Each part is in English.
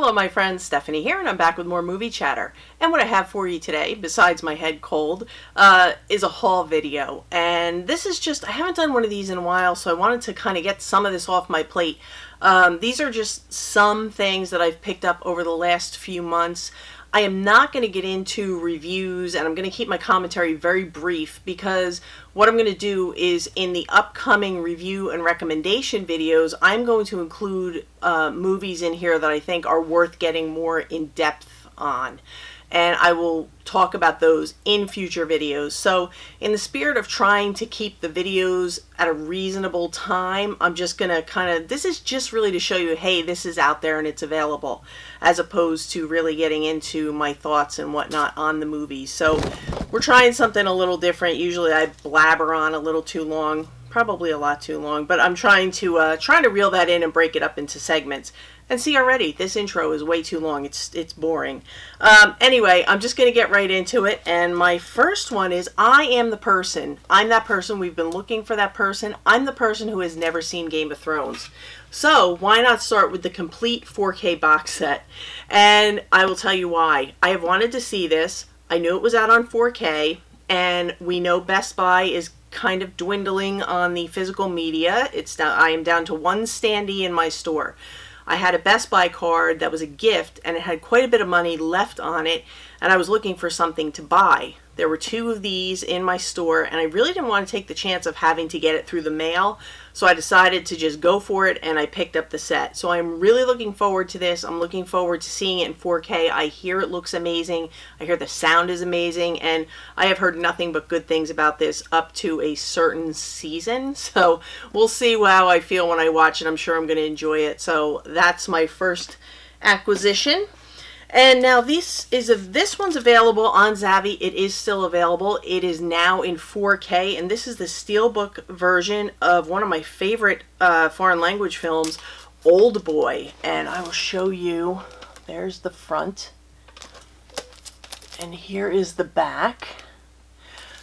Hello my friends, Stephanie here, and I'm back with more movie chatter. And what I have for you today, besides my head cold, is a haul video. And this is just, I haven't done one of these in a while, so I wanted to kind of get some of this off my plate. These are just some things that I've picked up over the last few months. I am not going to get into reviews, and I'm going to keep my commentary very brief, because what I'm going to do is in the upcoming review and recommendation videos, I'm going to include movies in here that I think are worth getting more in depth on. And I will talk about those in future videos. So in the spirit of trying to keep the videos at a reasonable time, I'm just going to this is just really to show you, hey, this is out there and it's available, as opposed to really getting into my thoughts and whatnot on the movies. So we're trying something a little different. Usually I blabber on a little too long, probably a lot too long, but I'm trying to reel that in and break it up into segments. And see, already, this intro is way too long. It's boring. Anyway, I'm just going to get right into it. And my first one is, I am the person. I'm that person. We've been looking for that person. I'm the person who has never seen Game of Thrones. So why not start with the complete 4K box set? And I will tell you why. I have wanted to see this. I knew it was out on 4K. And we know Best Buy is kind of dwindling on the physical media. I am down to one standee in my store. I had a Best Buy card that was a gift, and it had quite a bit of money left on it, and I was looking for something to buy. There were two of these in my store, and I really didn't want to take the chance of having to get it through the mail, so I decided to just go for it, and I picked up the set. So I'm really looking forward to this. I'm looking forward to seeing it in 4K. I hear it looks amazing. I hear the sound is amazing, and I have heard nothing but good things about this up to a certain season. So we'll see how I feel when I watch it. I'm sure I'm going to enjoy it. So that's my first acquisition. And now this one's available on Zavvi. It is still available. It is now in 4K, and this is the Steelbook version of one of my favorite foreign language films, Old Boy. And I will show you. There's the front, and here is the back.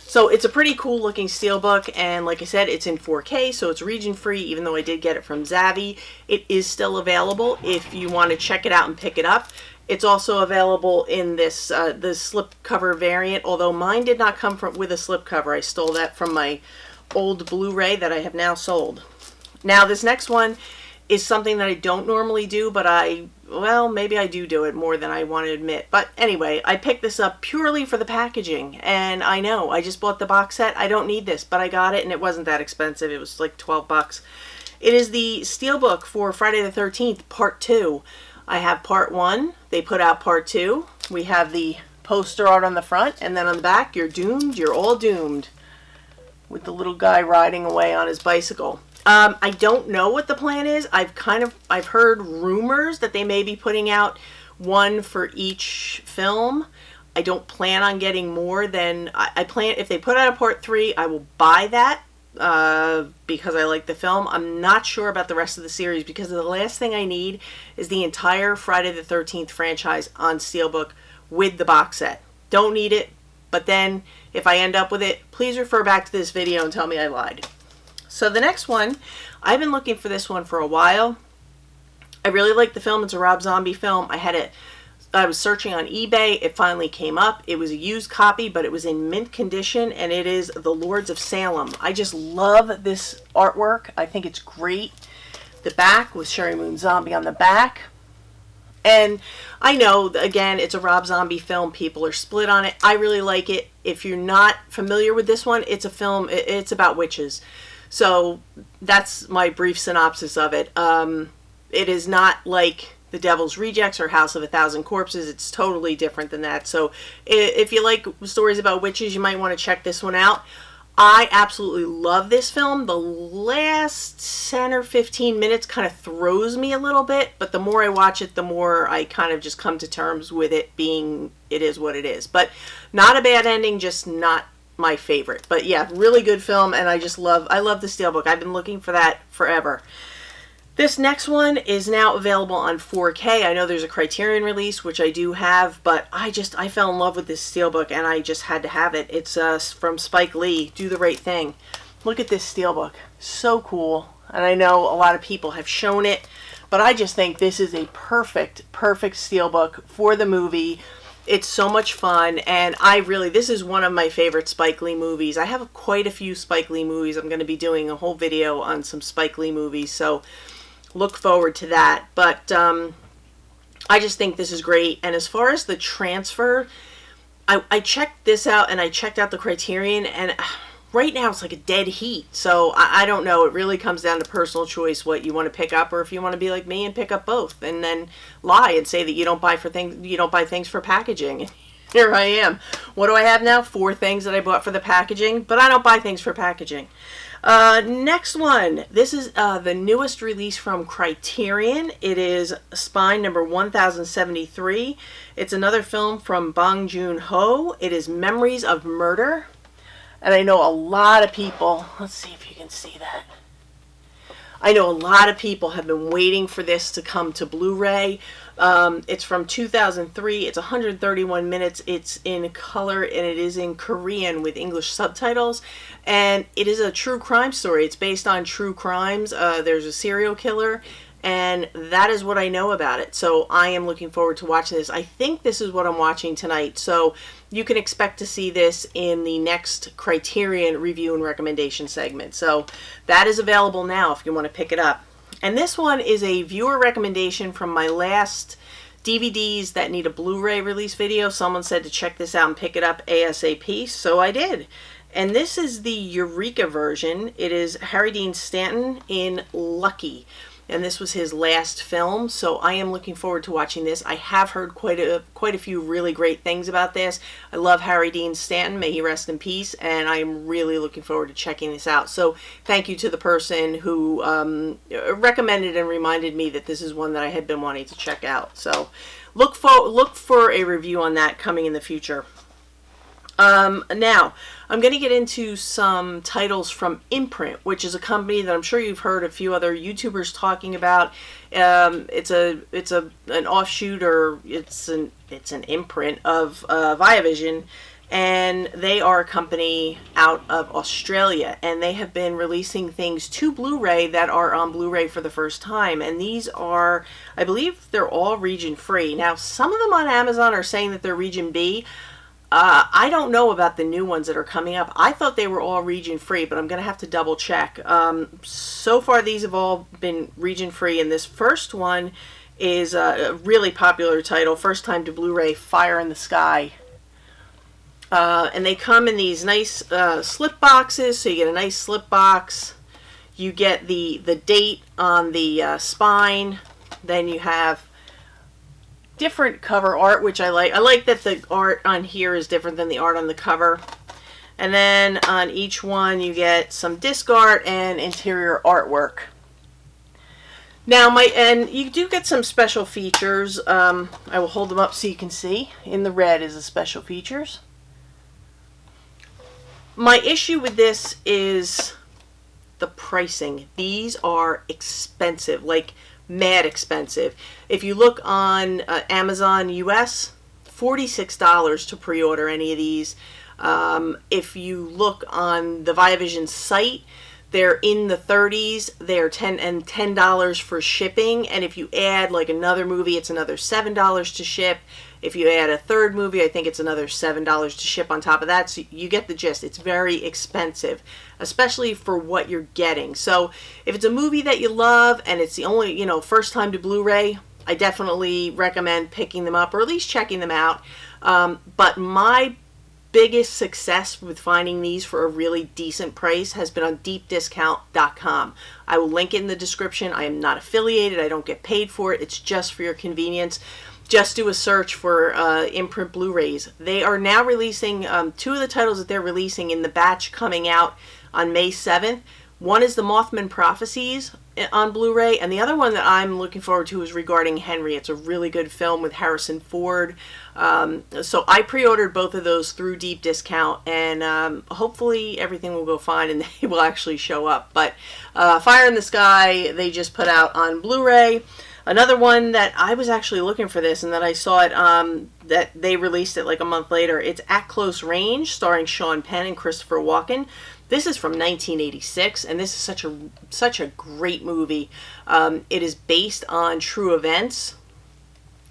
So it's a pretty cool looking Steelbook, and like I said, it's in 4K, so it's region free, even though I did get it from Zavvi. It is still available if you want to check it out and pick it up. It's also available in this the slipcover variant, although mine did not come with a slipcover. I stole that from my old Blu-ray that I have now sold. Now this next one is something that I don't normally do, but maybe I do it more than I want to admit. But anyway, I picked this up purely for the packaging, and I know, I just bought the box set. I don't need this, but I got it, and it wasn't that expensive. It was like 12 bucks. It is the Steelbook for Friday the 13th, Part 2. I have Part 1. They put out Part 2. We have the poster art on the front, and then on the back, you're doomed. You're all doomed. With the little guy riding away on his bicycle. I don't know what the plan is. I've heard rumors that they may be putting out one for each film. I don't plan on getting more than if they put out a Part 3, I will buy that. Because I like the film. I'm not sure about the rest of the series, because the last thing I need is the entire Friday the 13th franchise on Steelbook with the box set. Don't need it, but then if I end up with it, please refer back to this video and tell me I lied. So the next one, I've been looking for this one for a while. I really like the film. It's a Rob Zombie film. I was searching on eBay. It finally came up. It was a used copy, but it was in mint condition, and it is The Lords of Salem. I just love this artwork. I think it's great. The back with Sherry Moon Zombie on the back. And I know, again, it's a Rob Zombie film. People are split on it. I really like it. If you're not familiar with this one, it's a film. It's about witches. So that's my brief synopsis of it. It is not like The Devil's Rejects or House of a Thousand Corpses. It's totally different than that. So if you like stories about witches, you might want to check this one out. I absolutely love this film. The last 10 or 15 minutes kind of throws me a little bit, but the more I watch it, the more I kind of just come to terms with it being, it is what it is. But not a bad ending, just not my favorite. But yeah, really good film, and I love the Steelbook. I've been looking for that forever. This next one is now available on 4K. I know there's a Criterion release, which I do have, but I fell in love with this Steelbook, and I just had to have it. It's from Spike Lee, Do the Right Thing. Look at this Steelbook. So cool. And I know a lot of people have shown it, But I just think this is a perfect Steelbook for the movie. It's so much fun, and this is one of my favorite Spike Lee movies. I have quite a few Spike Lee movies. I'm going to be doing a whole video on some Spike Lee movies, so look forward to that. But I just think this is great. And as far as the transfer, I checked this out, and I checked out the Criterion, and right now it's like a dead heat. So I don't know. It really comes down to personal choice what you want to pick up, or if you want to be like me and pick up both and then lie and say that you don't buy things for packaging. Here I am. What do I have now? 4 things that I bought for the packaging, but I don't buy things for packaging. Next one. This is the newest release from Criterion. It is Spine number 1073. It's another film from Bong Joon-ho. It is Memories of Murder. And I know a lot of people, let's see if you can see that. I know a lot of people have been waiting for this to come to Blu-ray. It's from 2003. It's 131 minutes. It's in color, and it is in Korean with English subtitles. And it is a true crime story. It's based on true crimes. There's a serial killer, and that is what I know about it. So I am looking forward to watching this. I think this is what I'm watching tonight. So you can expect to see this in the next Criterion review and recommendation segment. So that is available now if you want to pick it up. And this one is a viewer recommendation from my last DVDs that need a Blu-ray release video. Someone said to check this out and pick it up ASAP, so I did. And this is the Eureka version. It is Harry Dean Stanton in Lucky. And this was his last film, so I am looking forward to watching this. I have heard quite a few really great things about this. I love Harry Dean Stanton, may he rest in peace, and I am really looking forward to checking this out. So thank you to the person who recommended and reminded me that this is one that I had been wanting to check out. So look for a review on that coming in the future. Now, I'm going to get into some titles from Imprint, which is a company that I'm sure you've heard a few other YouTubers talking about. It's an offshoot, or it's an imprint of Viavision, and they are a company out of Australia, and they have been releasing things to Blu-ray that are on Blu-ray for the first time, and these are, I believe they're all region free. Now, some of them on Amazon are saying that they're region B. I don't know about the new ones that are coming up. I thought they were all region free, but I'm going to have to double check. So far, these have all been region free, and this first one is a really popular title, first time to Blu-ray, Fire in the Sky. And they come in these nice slip boxes, so you get a nice slip box. You get the date on the spine. Then you have different cover art, which I like. I like that the art on here is different than the art on the cover. And then on each one you get some disc art and interior artwork. Now and you do get some special features. I will hold them up so you can see. In the red is the special features. My issue with this is the pricing. These are expensive, like mad expensive. If you look on Amazon US, $46 to pre-order any of these. If you look on the Viavision site, they're in the 30s. They're $10 for shipping, and if you add like another movie, it's another $7 to ship. If you add a third movie, I think it's another $7 to ship on top of that. So you get the gist. It's very expensive, especially for what you're getting. So if it's a movie that you love and it's the only, first time to Blu-ray, I definitely recommend picking them up or at least checking them out. But my biggest success with finding these for a really decent price has been on deepdiscount.com. I will link it in the description. I am not affiliated. I don't get paid for it. It's just for your convenience. Just do a search for Imprint Blu-rays. They are now releasing 2 of the titles that they're releasing in the batch coming out on May 7th. One is The Mothman Prophecies on Blu-ray, and the other one that I'm looking forward to is Regarding Henry. It's a really good film with Harrison Ford. So I pre-ordered both of those through Deep Discount, and hopefully everything will go fine and they will actually show up. But Fire in the Sky, they just put out on Blu-ray. Another one that I was actually looking for this, and that I saw it, that they released it like a month later. It's At Close Range, starring Sean Penn and Christopher Walken. This is from 1986, and this is such a great movie. It is based on true events.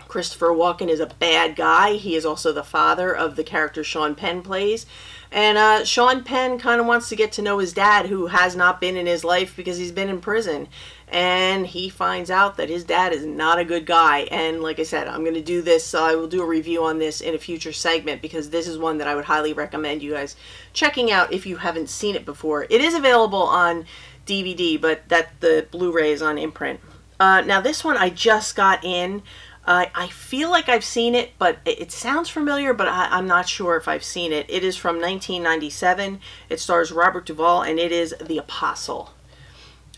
Christopher Walken is a bad guy. He is also the father of the character Sean Penn plays. And Sean Penn kind of wants to get to know his dad, who has not been in his life because he's been in prison. And he finds out that his dad is not a good guy. And like I said, I'm going to do this. I will do a review on this in a future segment, because this is one that I would highly recommend you guys checking out if you haven't seen it before. It is available on DVD, but the Blu-ray is on imprint. Now this one I just got in. I feel like I've seen it, but it sounds familiar, but I'm not sure if I've seen it. It is from 1997. It stars Robert Duvall, and it is The Apostle.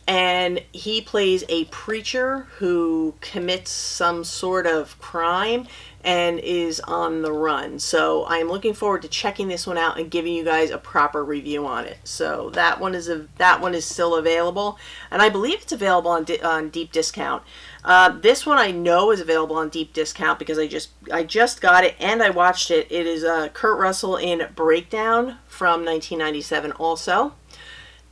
And he plays a preacher who commits some sort of crime and is on the run. So I'm looking forward to checking this one out and giving you guys a proper review on it. So that one is still available, and I believe it's available on deep discount. This one I know is available on deep discount because I just got it and I watched it. It is Kurt Russell in Breakdown from 1997 also.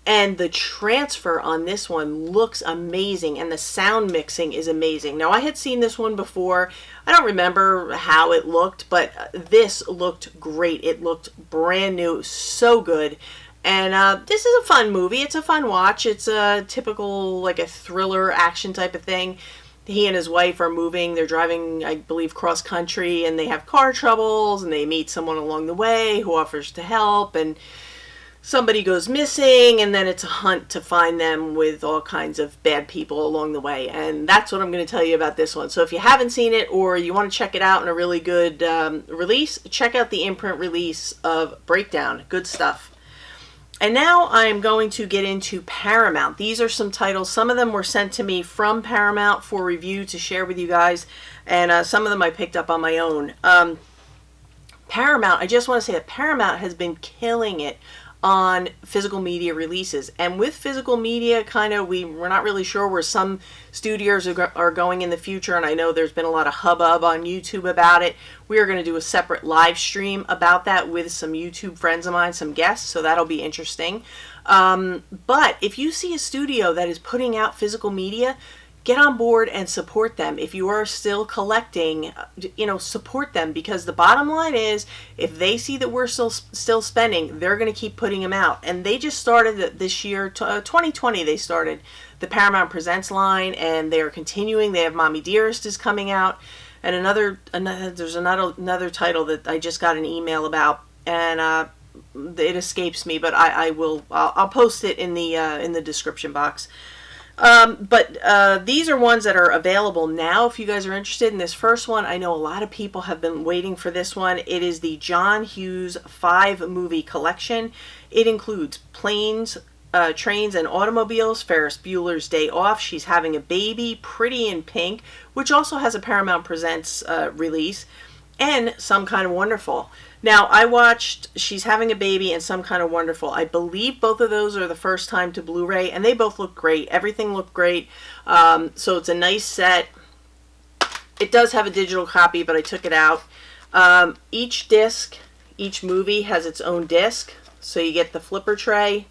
And the transfer on this one looks amazing, and the sound mixing is amazing. Now, I had seen this one before. I don't remember how it looked, but this looked great. It looked brand new, so good. And this is a fun movie. It's a fun watch. It's a typical, like a thriller action type of thing. He and his wife are moving. They're driving, I believe, cross country, and they have car troubles, and they meet someone along the way who offers to help, and somebody goes missing, and then it's a hunt to find them with all kinds of bad people along the way. And that's what I'm going to tell you about this one. So if you haven't seen it, or you want to check it out in a really good release, check out the imprint release of Breakdown. Good stuff. And now I'm going to get into Paramount. These are some titles. Some of them were sent to me from Paramount for review to share with you guys, and some of them I picked up on my own. Paramount, I just want to say that Paramount has been killing it on physical media releases. And with physical media, we're not really sure where some studios are going in the future, and I know there's been a lot of hubbub on YouTube about it. We are going to do a separate live stream about that with some YouTube friends of mine, some guests, so that'll be interesting. But if you see a studio that is putting out physical media, get on board and support them. If you are still collecting, support them, because the bottom line is, if they see that we're still spending, they're going to keep putting them out. And they just started this year, 2020, they started the Paramount Presents line, and they are continuing. They have Mommy Dearest is coming out, and there's another title that I just got an email about, and it escapes me, but I'll post it in the description box. But these are ones that are available now if you guys are interested in this first one. I know a lot of people have been waiting for this one. It is the John Hughes 5-movie collection. It includes Planes, Trains, and Automobiles, Ferris Bueller's Day Off, She's Having a Baby, Pretty in Pink, which also has a Paramount Presents release, and Some Kind of Wonderful. Now, I watched She's Having a Baby and Some Kind of Wonderful. I believe both of those are the first time to Blu-ray, and they both look great. Everything looked great. So it's a nice set. It does have a digital copy, but I took it out. Each disc, each movie has its own disc. So you get the flipper tray.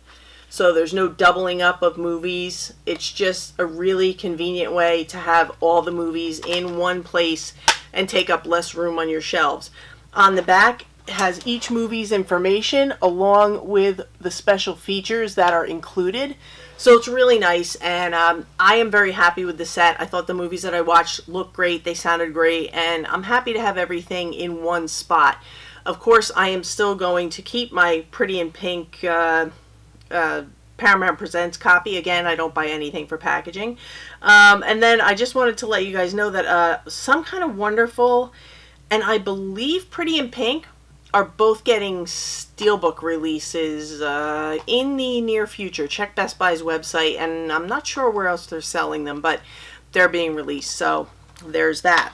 So there's no doubling up of movies. It's just a really convenient way to have all the movies in one place and take up less room on your shelves. On the back has each movie's information along with the special features that are included. So it's really nice, and I am very happy with the set. I thought the movies that I watched looked great, they sounded great, and I'm happy to have everything in one spot. Of course, I am still going to keep my Pretty in Pink Paramount Presents copy. Again, I don't buy anything for packaging. And then I just wanted to let you guys know that Some Kind of Wonderful and I believe Pretty in Pink are both getting Steelbook releases in the near future. Check Best Buy's website, and I'm not sure where else they're selling them, but they're being released, so there's that.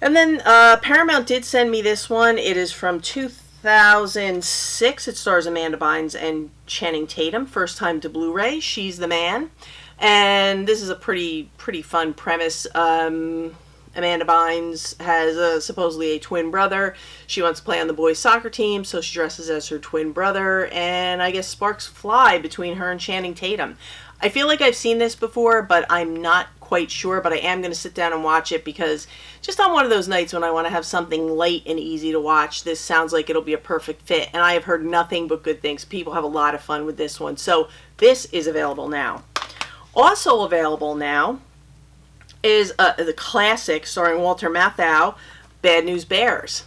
And then Paramount did send me this one. It is from 2006. It stars Amanda Bynes and Channing Tatum. First time to Blu-ray. She's the Man. And this is a pretty fun premise. Amanda Bynes has supposedly a twin brother. She wants to play on the boys' soccer team, so she dresses as her twin brother, and I guess sparks fly between her and Channing Tatum. I feel like I've seen this before, but I'm not quite sure, but I am going to sit down and watch it because just on one of those nights when I want to have something light and easy to watch, this sounds like it'll be a perfect fit, and I have heard nothing but good things. People have a lot of fun with this one, so this is available now. Also available now is the classic starring Walter Matthau, Bad News Bears.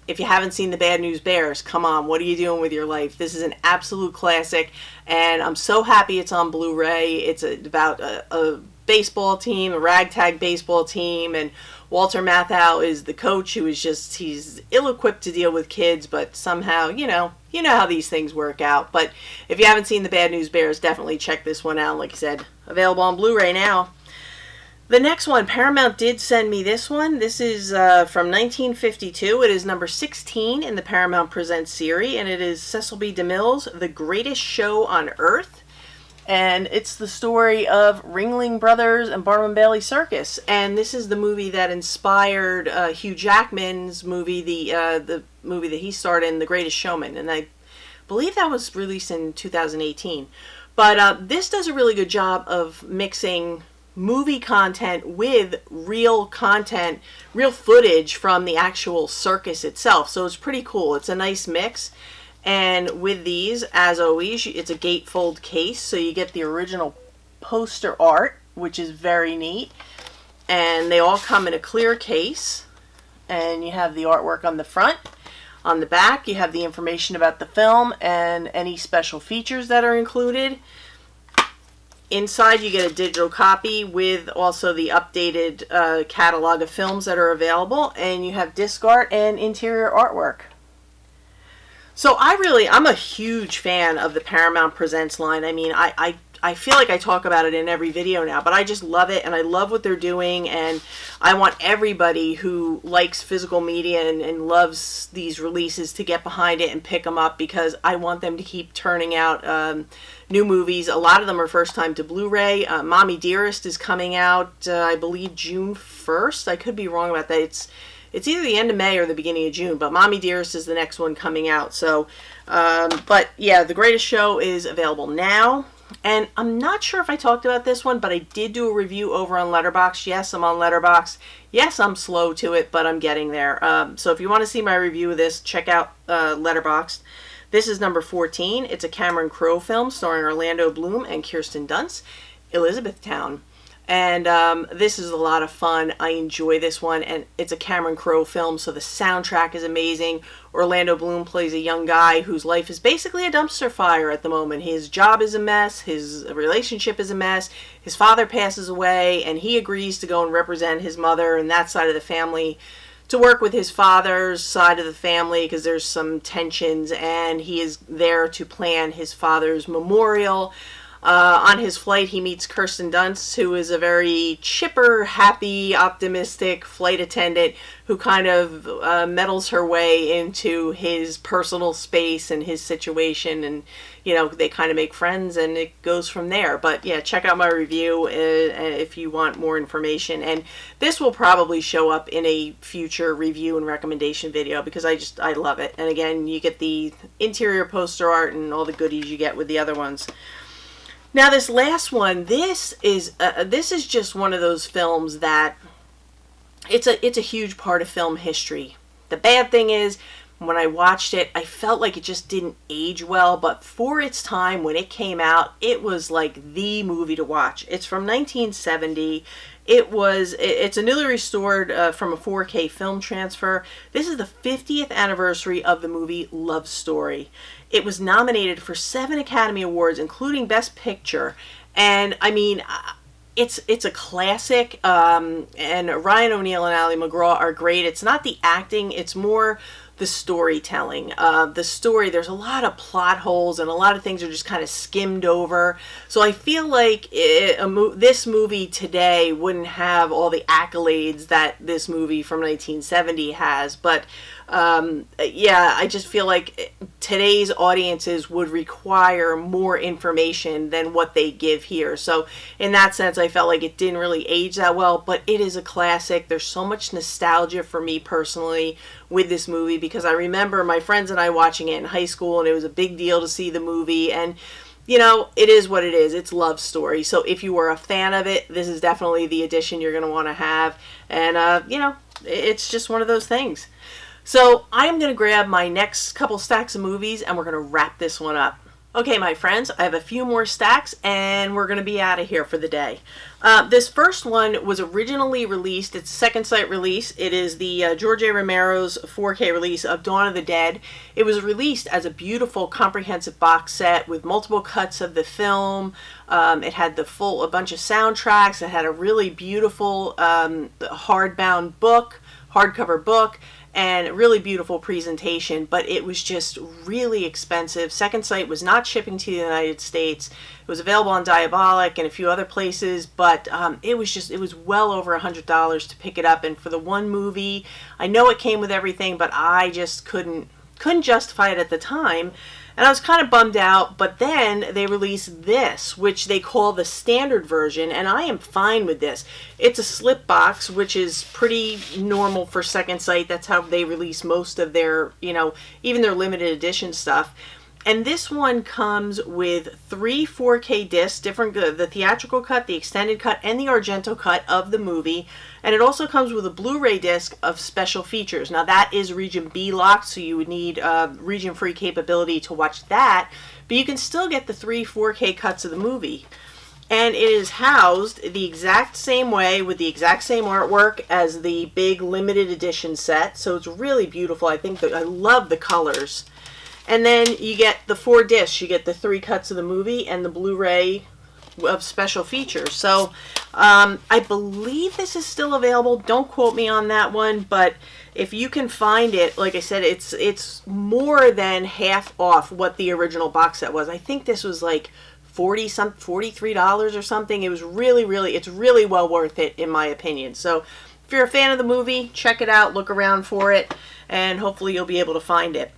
If you haven't seen the Bad News Bears, come on, what are you doing with your life? This is an absolute classic, and I'm so happy it's on Blu-ray. It's about a baseball team, a ragtag baseball team, and Walter Matthau is the coach who is just, he's ill-equipped to deal with kids, but somehow, you know how these things work out. But if you haven't seen the Bad News Bears, definitely check this one out. Like I said, available on Blu-ray now. The next one, Paramount did send me this one. This is from 1952. It is number 16 in the Paramount Presents series, and it is Cecil B. DeMille's The Greatest Show on Earth. And it's the story of Ringling Brothers and Barnum and Bailey Circus. And this is the movie that inspired Hugh Jackman's movie, the movie that he starred in, The Greatest Showman. And I believe that was released in 2018. But this does a really good job of mixing movie content with real content, real footage from the actual circus itself. So it's pretty cool. It's a nice mix. And with these, as always, it's a gatefold case, so you get the original poster art, which is very neat. And they all come in a clear case, and you have the artwork on the front. On the back, you have the information about the film and any special features that are included. Inside, you get a digital copy with also the updated catalog of films that are available, and you have disc art and interior artwork. So I'm a huge fan of the Paramount Presents line. I mean, I feel like I talk about it in every video now, but I just love it, and I love what they're doing, and I want everybody who likes physical media and loves these releases to get behind it and pick them up, because I want them to keep turning out new movies. A lot of them are first time to Blu-ray. Mommy Dearest is coming out, I believe, June 1st. I could be wrong about that. It's either the end of May or the beginning of June, but Mommy Dearest is the next one coming out. So, but yeah, The Greatest Show is available now. And I'm not sure if I talked about this one, but I did do a review over on Letterboxd. Yes, I'm on Letterboxd. Yes, I'm slow to it, but I'm getting there. So if you want to see my review of this, check out Letterboxd. This is number 14. It's a Cameron Crowe film starring Orlando Bloom and Kirsten Dunst, Elizabethtown. And this is a lot of fun. I enjoy this one, and it's a Cameron Crowe film, so the soundtrack is amazing. Orlando Bloom plays a young guy whose life is basically a dumpster fire at the moment. His job is a mess, his relationship is a mess, his father passes away, and he agrees to go and represent his mother and that side of the family to work with his father's side of the family because there's some tensions, and he is there to plan his father's memorial. On his flight, he meets Kirsten Dunst, who is a very chipper, happy, optimistic flight attendant who kind of meddles her way into his personal space and his situation, and they kind of make friends, and it goes from there. But yeah, check out my review if you want more information, and this will probably show up in a future review and recommendation video because I love it. And again, you get the interior poster art and all the goodies you get with the other ones. Now this last one, this is just one of those films that it's a huge part of film history. The bad thing is, when I watched it, I felt like it just didn't age well, but for its time when it came out, it was like the movie to watch. It's from 1970. It's a newly restored from a 4K film transfer. This is the 50th anniversary of the movie Love Story. It was nominated for 7 Academy Awards, including Best Picture. And I mean, it's a classic. And Ryan O'Neal and Ali MacGraw are great. It's not the acting, it's more the storytelling. The story, there's a lot of plot holes and a lot of things are just kind of skimmed over. So I feel like this movie today wouldn't have all the accolades that this movie from 1970 has. But Yeah, I just feel like today's audiences would require more information than what they give here. So in that sense, I felt like it didn't really age that well, but it is a classic. There's so much nostalgia for me personally with this movie, because I remember my friends and I watching it in high school, and it was a big deal to see the movie. And you know, it is what it is. It's love story. So if you were a fan of it, this is definitely the edition you're going to want to have. And, you know, it's just one of those things. So I'm going to grab my next couple stacks of movies, and we're going to wrap this one up. Okay, my friends, I have a few more stacks, and we're going to be out of here for the day. This first one was originally released. It's a second sight release. It is the George A. Romero's 4K release of Dawn of the Dead. It was released as a beautiful, comprehensive box set with multiple cuts of the film. It had a bunch of soundtracks. It had a really beautiful hardbound book, hardcover book, and a really beautiful presentation, but it was just really expensive. Second Sight was not shipping to the United States. It was available on Diabolic and a few other places, but it was well over $100 to pick it up. And for the one movie, I know it came with everything, but I just couldn't justify it at the time. And I was kind of bummed out, but then they released this, which they call the standard version, and I am fine with this. It's a slip box, which is pretty normal for Second Sight. That's how they release most of their, you know, even their limited edition stuff. And this one comes with 3 4K discs, the theatrical cut, the extended cut, and the Argento cut of the movie. And it also comes with a Blu-ray disc of special features. Now that is region B locked, so you would need region-free capability to watch that. But you can still get the 3 4K cuts of the movie. And it is housed the exact same way with the exact same artwork as the big limited edition set. So it's really beautiful. I love the colors. And then you get the 4 discs. You get the 3 cuts of the movie and the Blu-ray of special features. So I believe this is still available. Don't quote me on that one, but if you can find it, like I said, it's more than half off what the original box set was. I think this was like $43 or something. It was it's really well worth it in my opinion. So if you're a fan of the movie, check it out, look around for it, and hopefully you'll be able to find it.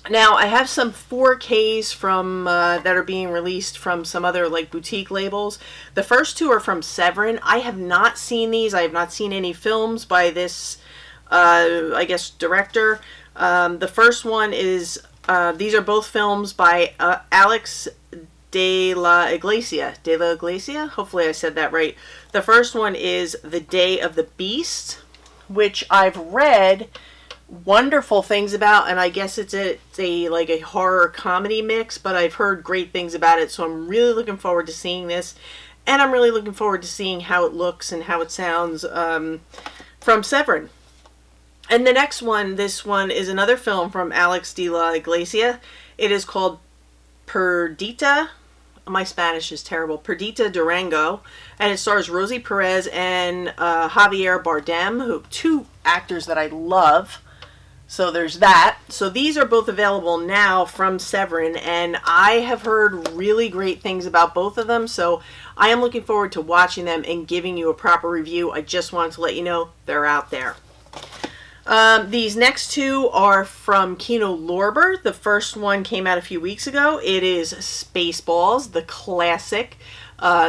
Now, I have some 4Ks from that are being released from some other like boutique labels. The first 2 are from Severin. I have not seen these. I have not seen any films by this, I guess, director. The first one is, these are both films by Alex de la Iglesia. De la Iglesia? Hopefully I said that right. The first one is The Day of the Beast, which I've read wonderful things about, and I guess it's like a horror comedy mix, but I've heard great things about it, so I'm really looking forward to seeing this, and I'm really looking forward to seeing how it looks and how it sounds from Severin. And the next one, this one is another film from Alex de la Iglesia. It is called Perdita. My Spanish is terrible. Perdita Durango, and it stars Rosie Perez and Javier Bardem, 2 actors that I love. So there's that. So these are both available now from Severin, and I have heard really great things about both of them, so I am looking forward to watching them and giving you a proper review. I just wanted to let you know they're out there. These next 2 are from Kino Lorber. The first one came out a few weeks ago. It is Spaceballs, the classic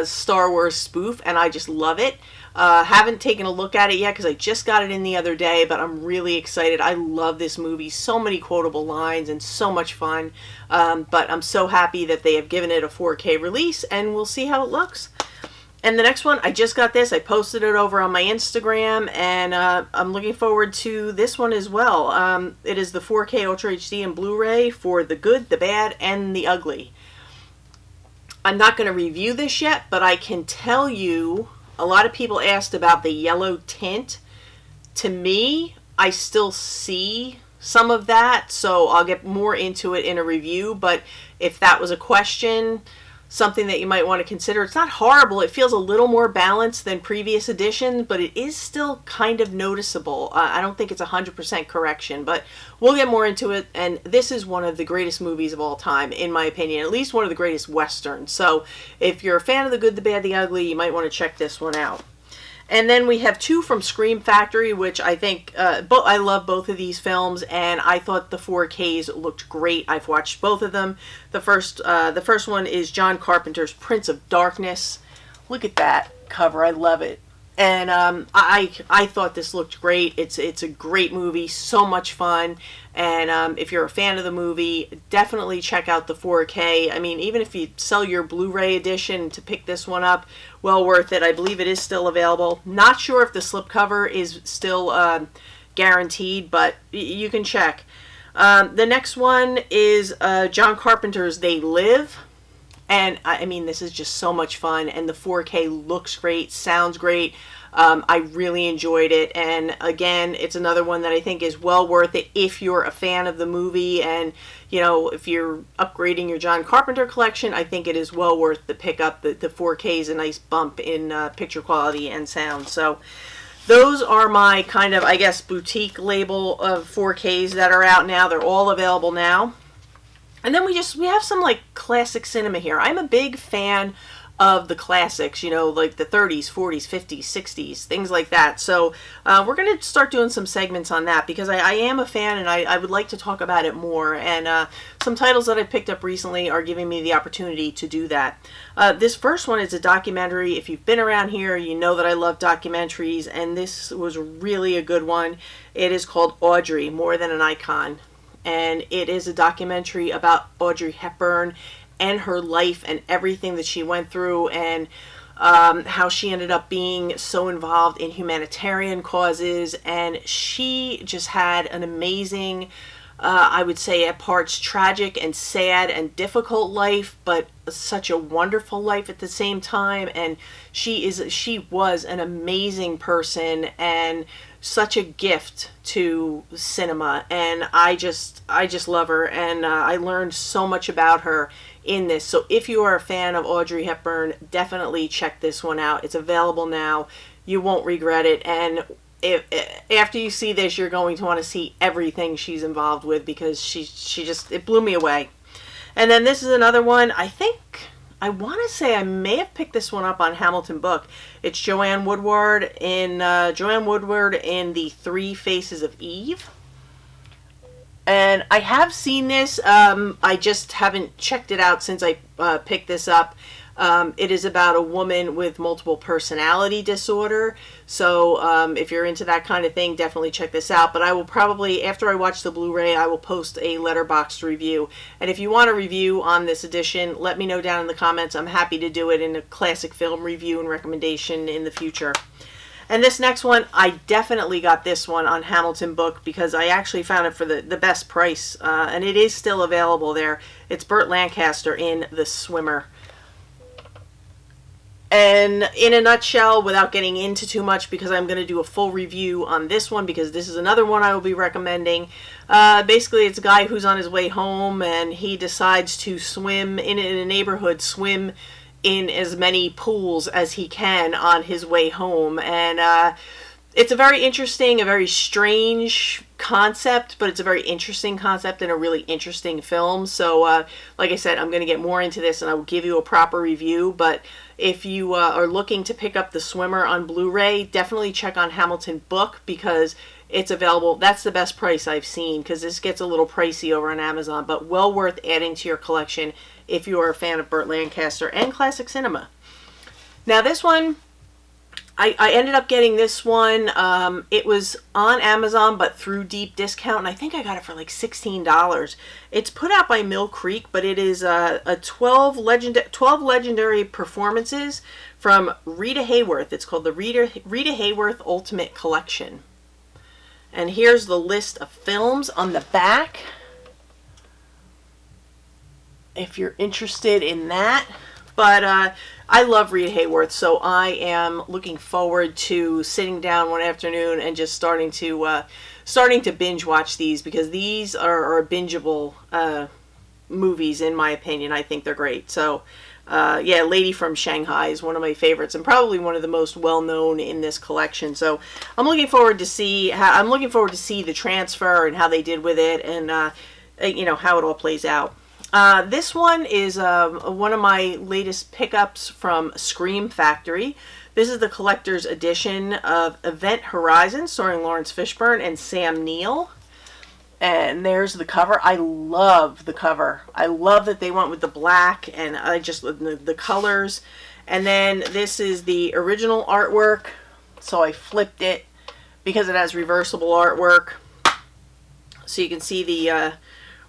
Star Wars spoof, and I just love it. Haven't taken a look at it yet because I just got it in the other day, but I'm really excited. I love this movie. So many quotable lines and so much fun. But I'm so happy that they have given it a 4K release, and we'll see how it looks. And the next one, I just got this. I posted it over on my Instagram, and I'm looking forward to this one as well. It is the 4K Ultra HD and Blu-ray for the good, the bad, and the ugly. I'm not going to review this yet, but I can tell you, a lot of people asked about the yellow tint. To me, I still see some of that, so I'll get more into it in a review, but if that was a question, something that you might want to consider. It's not horrible. It feels a little more balanced than previous editions, but it is still kind of noticeable. I don't think it's 100% correction, but we'll get more into it. And this is one of the greatest movies of all time, in my opinion, at least one of the greatest Westerns. So if you're a fan of the good, the bad, the ugly, you might want to check this one out. And then we have two from Scream Factory, which I think, I love both of these films, and I thought the 4Ks looked great. I've watched both of them. The first one is John Carpenter's Prince of Darkness. Look at that cover. I love it. And I thought this looked great. It's a great movie, so much fun. And if you're a fan of the movie, definitely check out the 4K. I mean, even if you sell your Blu-ray edition to pick this one up, well worth it. I believe it is still available. Not sure if the slipcover is still guaranteed, but you can check. The next one is John Carpenter's They Live. And I mean, this is just so much fun, and the 4K looks great, sounds great. I really enjoyed it, and again, it's another one that I think is well worth it if you're a fan of the movie, and you know, if you're upgrading your John Carpenter collection, I think it is well worth the pickup. The 4K is a nice bump in picture quality and sound. So those are my kind of, I guess, boutique label of 4Ks that are out now. They're all available now. And then we have some like classic cinema here. I'm a big fan of the classics, you know, like the 30s, 40s, 50s, 60s, things like that. So we're going to start doing some segments on that because I am a fan, and I would like to talk about it more. And some titles that I picked up recently are giving me the opportunity to do that. This first one is a documentary. If you've been around here, you know that I love documentaries, and this was really a good one. It is called Audrey, More Than an Icon. And it is a documentary about Audrey Hepburn and her life and everything that she went through, and how she ended up being so involved in humanitarian causes. And she just had an amazing, I would say at parts tragic and sad and difficult life, but such a wonderful life at the same time. And she was an amazing person and such a gift to cinema, and I just love her, and I learned so much about her in this. So if you are a fan of Audrey Hepburn, definitely check this one out. It's available now. You won't regret it, and after you see this, you're going to want to see everything she's involved with, because it blew me away. And then this is another one. I want to say I may have picked this one up on Hamilton Book. It's Joanne Woodward in The Three Faces of Eve. And I have seen this. I just haven't checked it out since I picked this up. It is about a woman with multiple personality disorder. So if you're into that kind of thing, definitely check this out. But I will probably, after I watch the Blu-ray, I will post a letterboxd review. And if you want a review on this edition, let me know down in the comments. I'm happy to do it in a classic film review and recommendation in the future. And this next one, I definitely got this one on Hamilton Book because I actually found it for the best price. And it is still available there. It's Burt Lancaster in The Swimmer. And in a nutshell, without getting into too much, because I'm going to do a full review on this one, because this is another one I will be recommending. Basically, it's a guy who's on his way home, and he decides to swim in a neighborhood, swim in as many pools as he can on his way home. And it's a very interesting, a very strange concept, but it's a very interesting concept and a really interesting film. So, like I said, I'm going to get more into this, and I will give you a proper review. But if you are looking to pick up The Swimmer on Blu-ray, definitely check on Hamilton Book, because it's available. That's the best price I've seen, because this gets a little pricey over on Amazon, but well worth adding to your collection if you are a fan of Burt Lancaster and classic cinema. Now this one, I ended up getting this one. It was on Amazon, but through deep discount, and I think I got it for like $16. It's put out by Mill Creek, but it is a 12 legendary performances from Rita Hayworth. It's called the Rita Hayworth Ultimate Collection. And here's the list of films on the back, if you're interested in that. But I love Rita Hayworth, so I am looking forward to sitting down one afternoon and just starting to binge watch these, because these are bingeable movies in my opinion. I think they're great. So yeah, Lady from Shanghai is one of my favorites, and probably one of the most well known in this collection. So I'm looking forward to see the transfer and how they did with it, and you know, how it all plays out. This one is one of my latest pickups from Scream Factory. This is the collector's edition of Event Horizon, starring Lawrence Fishburne and Sam Neill. And there's the cover. I love the cover. I love that they went with the black, and I just the colors. And then this is the original artwork. So I flipped it because it has reversible artwork. So you can see the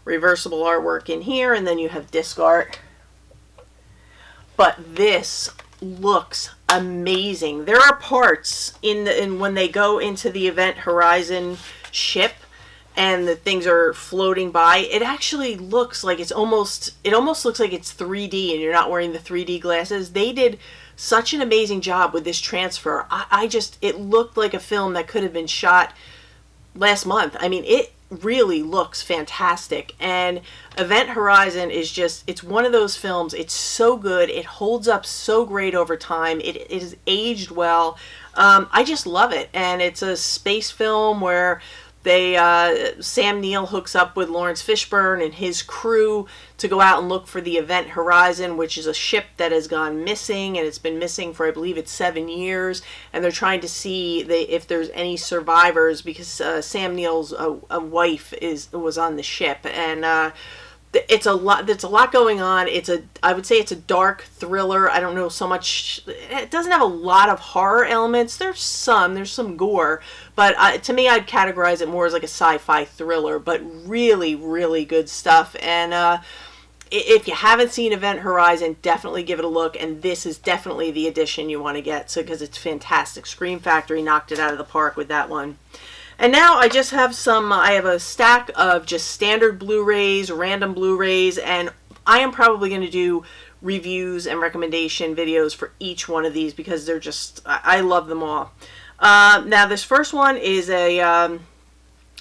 reversible artwork in here, and then you have disc art. But this looks amazing. There are parts in when they go into the Event Horizon ship and the things are floating by, it actually looks like it almost looks like it's 3D and you're not wearing the 3D glasses. They did such an amazing job with this transfer. It looked like a film that could have been shot last month. I mean, it really looks fantastic. And Event Horizon is just, it's one of those films. It's so good. It holds up so great over time. It is aged well. I just love it. And it's a space film where Sam Neill hooks up with Lawrence Fishburne and his crew to go out and look for the Event Horizon, which is a ship that has gone missing, and it's been missing for, I believe it's 7 years, and they're trying to see if there's any survivors, because Sam Neill's wife was on the ship, and it's a lot. There's a lot going on. I would say it's a dark thriller. I don't know so much. It doesn't have a lot of horror elements. There's some gore, but to me, I'd categorize it more as like a sci-fi thriller. But really, really good stuff. And if you haven't seen Event Horizon, definitely give it a look. And this is definitely the edition you want to get, because it's fantastic. Scream Factory knocked it out of the park with that one. And now I just have I have a stack of just standard Blu-rays, random Blu-rays, and I am probably going to do reviews and recommendation videos for each one of these because they're just, I love them all. Now this first one is a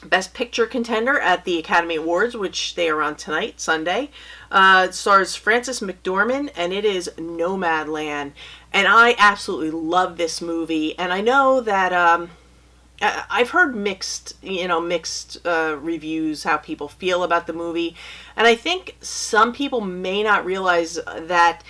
Best Picture contender at the Academy Awards, which they are on tonight, Sunday. It stars Frances McDormand, and it is Nomadland. And I absolutely love this movie, and I know that I've heard mixed reviews, how people feel about the movie. And I think some people may not realize that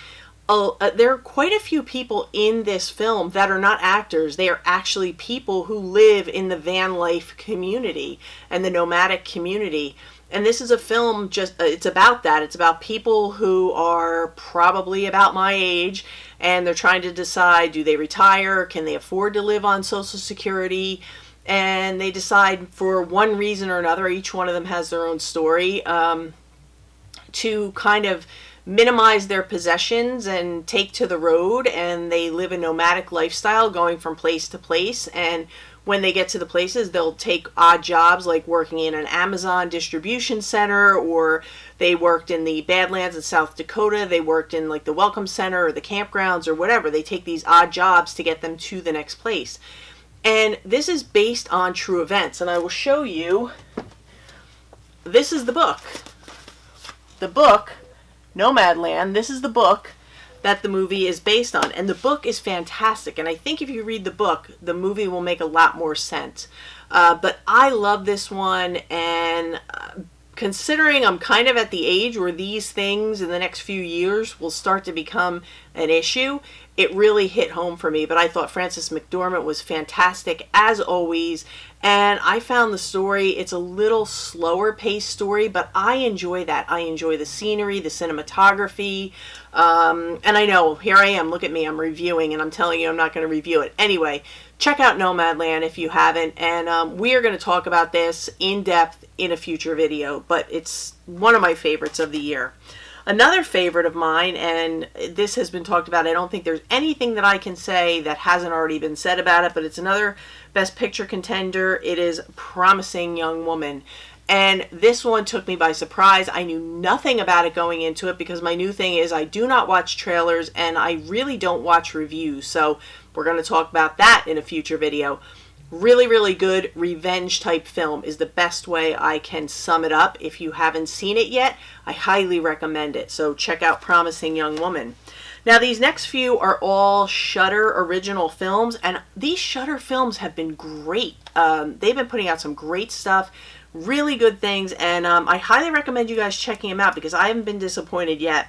there are quite a few people in this film that are not actors. They are actually people who live in the van life community and the nomadic community. And this is a film it's about that. It's about people who are probably about my age, and they're trying to decide, do they retire? Can they afford to live on Social Security? And they decide, for one reason or another, each one of them has their own story, to kind of minimize their possessions and take to the road, and they live a nomadic lifestyle going from place to place. And when they get to the places, they'll take odd jobs like working in an Amazon distribution center, or they worked in the Badlands in South Dakota. They worked in like the Welcome Center or the campgrounds or whatever. They take these odd jobs to get them to the next place. And this is based on true events, and I will show you. This is the book. The book, Nomadland, this is the book that the movie is based on. And the book is fantastic, and I think if you read the book, the movie will make a lot more sense. But I love this one, and considering I'm kind of at the age where these things in the next few years will start to become an issue, it really hit home for me. But I thought Frances McDormand was fantastic, as always. And I found the story, it's a little slower paced story, but I enjoy that. I enjoy the scenery, the cinematography. And I know, here I am, look at me, I'm reviewing, and I'm telling you I'm not going to review it. Anyway, check out Nomadland if you haven't. And we are going to talk about this in depth in a future video, but it's one of my favorites of the year. Another favorite of mine, and this has been talked about, I don't think there's anything that I can say that hasn't already been said about it, but it's another Best Picture contender. It is Promising Young Woman. And this one took me by surprise. I knew nothing about it going into it, because my new thing is I do not watch trailers and I really don't watch reviews. So we're going to talk about that in a future video. Really, really good revenge type film is the best way I can sum it up. If you haven't seen it yet, I highly recommend it. So check out Promising Young Woman. Now these next few are all Shudder original films, and these Shudder films have been great. They've been putting out some great stuff. Really good things, and I highly recommend you guys checking them out because I haven't been disappointed yet.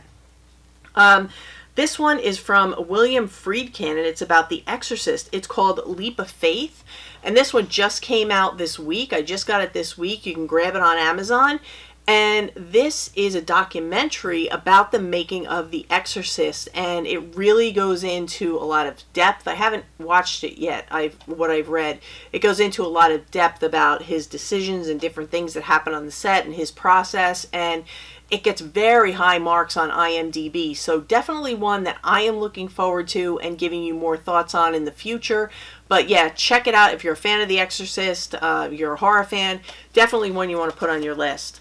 This one is from William Friedkin, and it's about The Exorcist. It's called Leap of Faith, and this one just came out this week. I just got it this week. You can grab it on Amazon. And this is a documentary about the making of The Exorcist, and it really goes into a lot of depth. I haven't watched it yet. What I've read, it goes into a lot of depth about his decisions and different things that happen on the set and his process, and it gets very high marks on IMDb. So definitely one that I am looking forward to and giving you more thoughts on in the future. But yeah, check it out if you're a fan of The Exorcist, you're a horror fan. Definitely one you want to put on your list.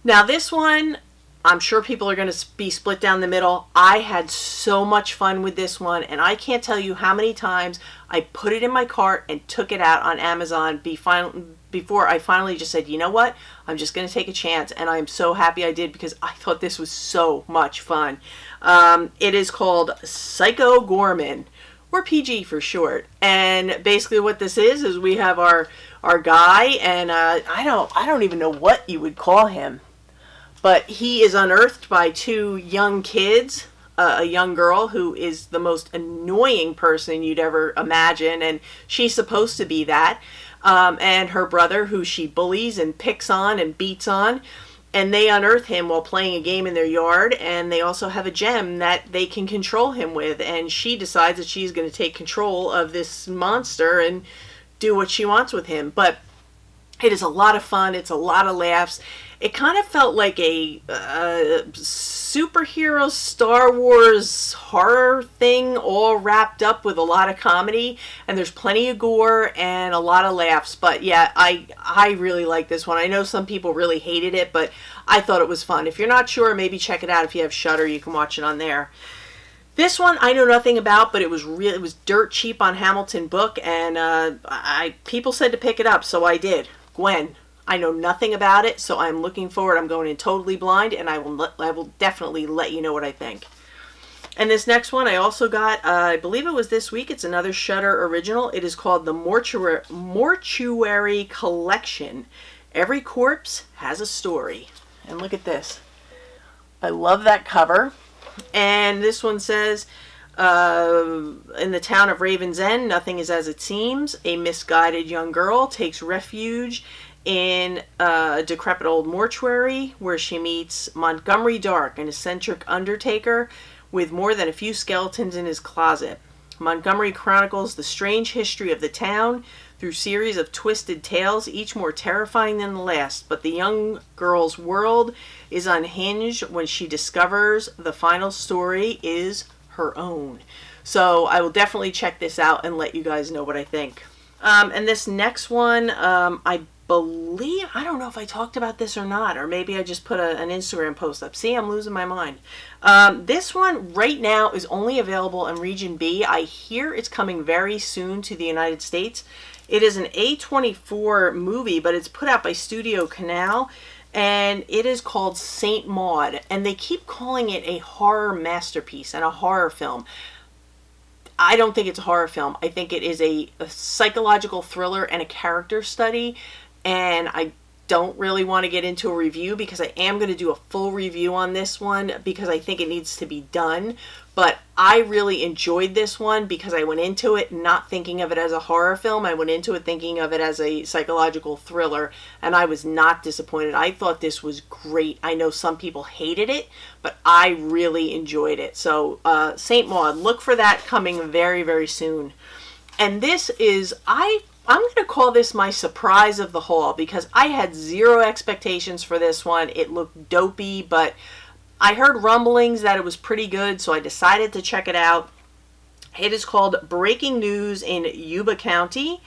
Now this one, I'm sure people are going to be split down the middle. I had so much fun with this one, and I can't tell you how many times I put it in my cart and took it out on Amazon before I finally just said, you know what, I'm just going to take a chance, and I'm so happy I did because I thought this was so much fun. It is called Psycho Gorman, or PG for short, and basically what this is we have our guy, and I don't even know what you would call him. But he is unearthed by two young kids, a young girl who is the most annoying person you'd ever imagine, and she's supposed to be that, and her brother who she bullies and picks on and beats on, and they unearth him while playing a game in their yard, and they also have a gem that they can control him with, and she decides that she's going to take control of this monster and do what she wants with him. But it is a lot of fun. It's a lot of laughs. It kind of felt like a superhero Star Wars horror thing all wrapped up with a lot of comedy, and there's plenty of gore and a lot of laughs. But yeah, I really like this one. I know some people really hated it, but I thought it was fun. If you're not sure, maybe check it out. If you have Shudder, you can watch it on there. This one I know nothing about, but it was dirt cheap on Hamilton Book, and people said to pick it up, so I did. Gwen. I know nothing about it, so I'm looking forward. I'm going in totally blind, and I will definitely let you know what I think. And this next one I also got, I believe it was this week. It's another Shudder original. It is called The Mortuary Collection. Every corpse has a story. And look at this. I love that cover. And this one says, in the town of Raven's End, nothing is as it seems. A misguided young girl takes refuge in a decrepit old mortuary where she meets Montgomery Dark, an eccentric undertaker with more than a few skeletons in his closet. Montgomery chronicles the strange history of the town through series of twisted tales, each more terrifying than the last. But the young girl's world is unhinged when she discovers the final story is her own. So I will definitely check this out and let you guys know what I think. And this next one, I don't know if I talked about this or not, or maybe I just put an Instagram post up. See, I'm losing my mind. This one right now is only available in Region B. I hear it's coming very soon to the United States. It is an A24 movie, but it's put out by Studio Canal, and it is called Saint Maud, and they keep calling it a horror masterpiece and a horror film. I don't think it's a horror film. I think it is a psychological thriller and a character study, and I don't really want to get into a review because I am going to do a full review on this one because I think it needs to be done. But I really enjoyed this one because I went into it not thinking of it as a horror film. I went into it thinking of it as a psychological thriller, and I was not disappointed. I thought this was great. I know some people hated it, but I really enjoyed it. So Saint Maud, look for that coming very, very soon. And this is, I'm going to call this my surprise of the haul because I had zero expectations for this one. It looked dopey, but I heard rumblings that it was pretty good, so I decided to check it out. It is called Breaking News in Yuba County,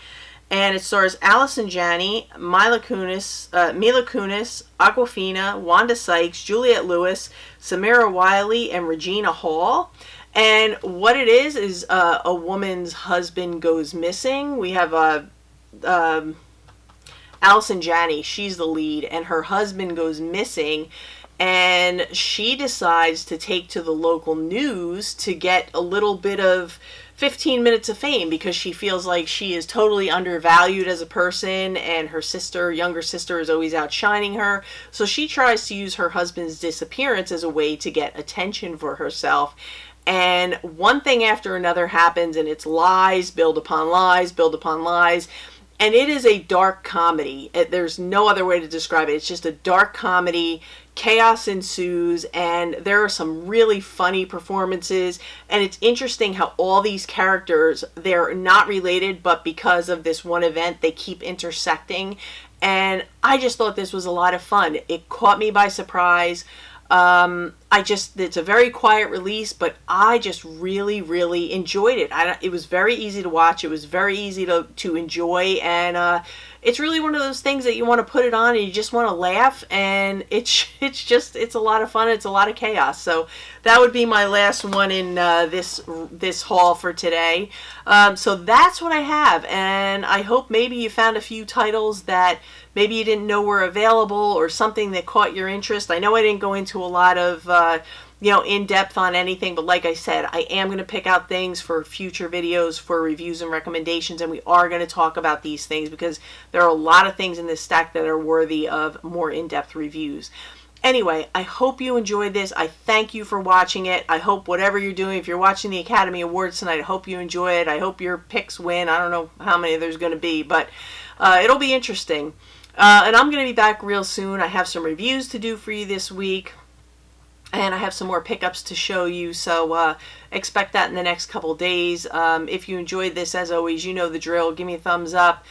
and it stars Allison Janney, Mila Kunis, Awkwafina, Wanda Sykes, Juliette Lewis, Samira Wiley, and Regina Hall. And what it is a woman's husband goes missing. We have Allison Janney, she's the lead, and her husband goes missing, and she decides to take to the local news to get a little bit of 15 minutes of fame because she feels like she is totally undervalued as a person, and her sister, younger sister, is always outshining her. So she tries to use her husband's disappearance as a way to get attention for herself. And one thing after another happens, and it's lies, build upon lies, build upon lies. And it is a dark comedy. There's no other way to describe it. It's just a dark comedy. Chaos ensues, and there are some really funny performances. And it's interesting how all these characters, they're not related, but because of this one event, they keep intersecting. And I just thought this was a lot of fun. It caught me by surprise. It's a very quiet release, but I just really, really enjoyed it. It was very easy to watch. It was very easy to enjoy. And, it's really one of those things that you want to put it on and you just want to laugh. And it's a lot of fun. It's a lot of chaos. So that would be my last one in, this haul for today. So that's what I have. And I hope maybe you found a few titles that maybe you didn't know were available, or something that caught your interest. I know I didn't go into a lot of, in depth on anything, but like I said, I am going to pick out things for future videos for reviews and recommendations, and we are going to talk about these things because there are a lot of things in this stack that are worthy of more in-depth reviews. Anyway, I hope you enjoyed this. I thank you for watching it. I hope whatever you're doing, if you're watching the Academy Awards tonight, I hope you enjoy it. I hope your picks win. I don't know how many there's going to be, but it'll be interesting. And I'm going to be back real soon. I have some reviews to do for you this week, and I have some more pickups to show you, so expect that in the next couple days. If you enjoyed this, as always, you know the drill. Give me a thumbs up.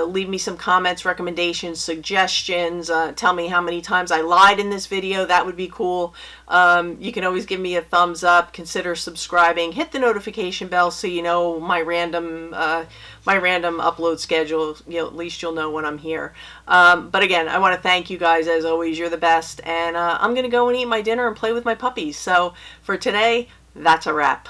Leave me some comments, recommendations, suggestions. Tell me how many times I lied in this video. That would be cool. You can always give me a thumbs up. Consider subscribing. Hit the notification bell so you know my random upload schedule. At least you'll know when I'm here. But again, I want to thank you guys. As always, you're the best. And I'm going to go and eat my dinner and play with my puppies. So for today, that's a wrap.